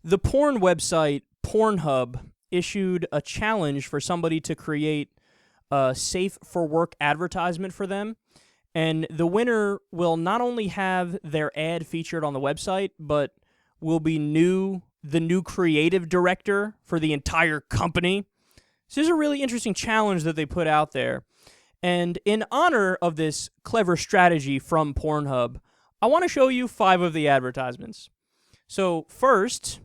The porn website Pornhub issued a challenge for somebody to create a safe for work advertisement for them. And the winner will not only have their ad featured on the website, but will be the new creative director for the entire company. So this is a really interesting challenge that they put out there. And in honor of this clever strategy from Pornhub, I want to show you 5 of the advertisements. So first,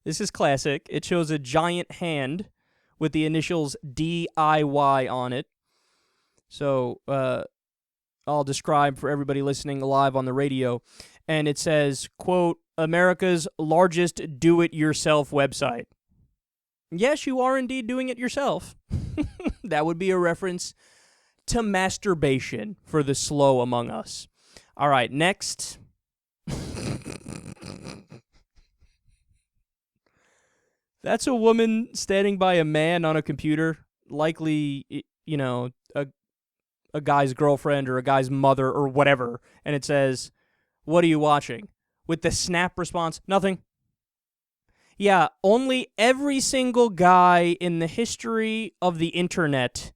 this is classic. It shows a giant hand with the initials DIY on it. So I'll describe for everybody listening live on the radio. And it says, quote, America's largest do-it-yourself website. Yes, you are indeed doing it yourself. That would be a reference to masturbation for the slow among us. All right, next. That's a woman standing by a man on a computer, likely, you know, a guy's girlfriend or a guy's mother or whatever, and it says, what are you watching? With the snap response, nothing. Yeah, only every single guy in the history of the internet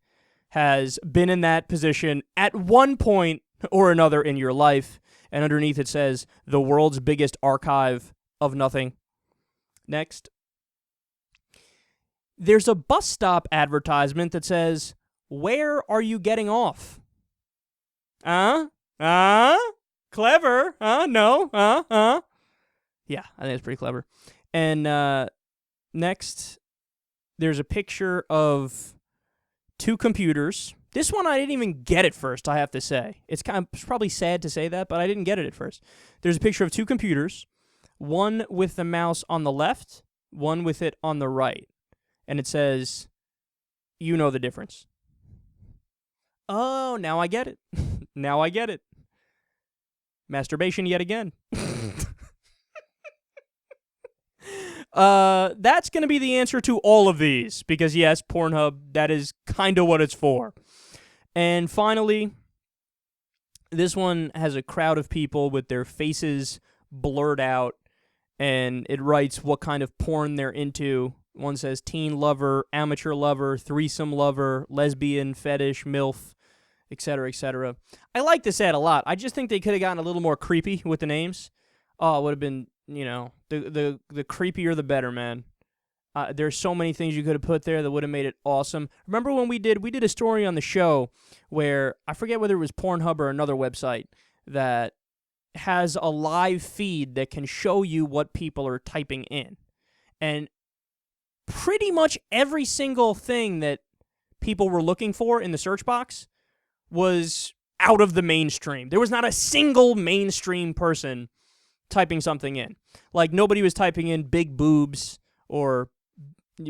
has been in that position at one point or another in your life, and underneath it says, the world's biggest archive of nothing. Next. There's a bus stop advertisement that says, where are you getting off? Clever? No? Yeah, I think it's pretty clever. And next, there's a picture of 2 computers. This one I didn't even get at first, I have to say. It's probably sad to say that, but I didn't get it at first. There's a picture of 2 computers, one with the mouse on the left, one with it on the right. And it says, you know the difference. Oh, now I get it. Now I get it. Masturbation yet again. That's going to be the answer to all of these, because yes, Pornhub, that is kind of what it's for. And finally, this one has a crowd of people with their faces blurred out, and it writes what kind of porn they're into. One says teen lover, amateur lover, threesome lover, lesbian, fetish, MILF, etc., etc. I like this ad a lot. I just think they could have gotten a little more creepy with the names. Oh, it would have been, you know, the creepier the better, man. There's so many things you could have put there that would have made it awesome. Remember when we did a story on the show where, I forget whether it was Pornhub or another website, that has a live feed that can show you what people are typing in. And pretty much every single thing that people were looking for in the search box was out of the mainstream. There was not a single mainstream person typing something in. Like, nobody was typing in big boobs or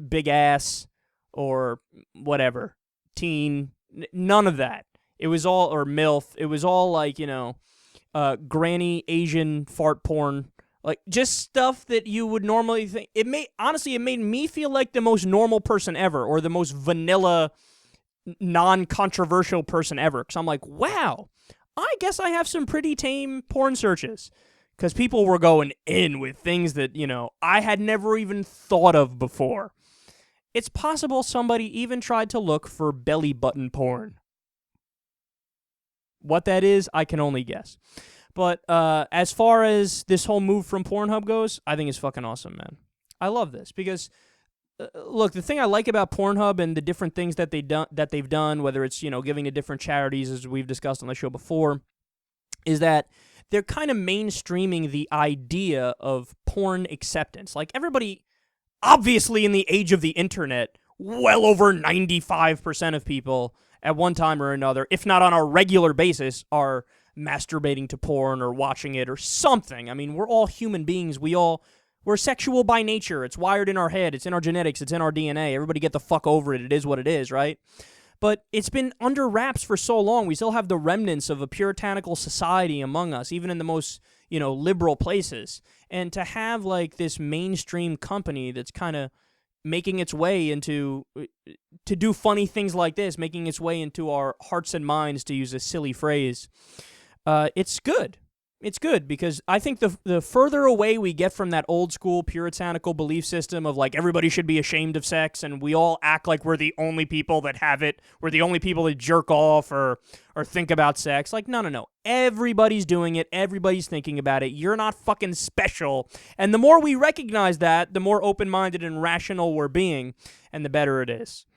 big ass or whatever, teen, none of that. It was all, or MILF, it was all like, you know, granny Asian fart porn. Like, just stuff that you would normally think. Honestly, it made me feel like the most normal person ever, or the most vanilla, non-controversial person ever. Because I'm like, wow, I guess I have some pretty tame porn searches. Because people were going in with things that, you know, I had never even thought of before. It's possible somebody even tried to look for belly button porn. What that is, I can only guess. But as far as this whole move from Pornhub goes, I think it's fucking awesome, man. I love this because, look, the thing I like about Pornhub and the different things that they've done, whether it's, you know, giving to different charities, as we've discussed on the show before, is that they're kind of mainstreaming the idea of porn acceptance. Like, everybody, obviously in the age of the internet, well over 95% of people at one time or another, if not on a regular basis, are masturbating to porn or watching it or something. I mean, we're all human beings. We're sexual by nature. It's wired in our head. It's in our genetics. It's in our DNA. Everybody get the fuck over it. It is what it is, right? But it's been under wraps for so long. We still have the remnants of a puritanical society among us, even in the most, you know, liberal places. And to have, like, this mainstream company that's kind of making its way into, to do funny things like this, making its way into our hearts and minds, to use a silly phrase, it's good. It's good because I think the further away we get from that old school puritanical belief system of like everybody should be ashamed of sex and we all act like we're the only people that have it, we're the only people that jerk off or think about sex. Like, no. Everybody's doing it. Everybody's thinking about it. You're not fucking special. And the more we recognize that, the more open-minded and rational we're being, and the better it is.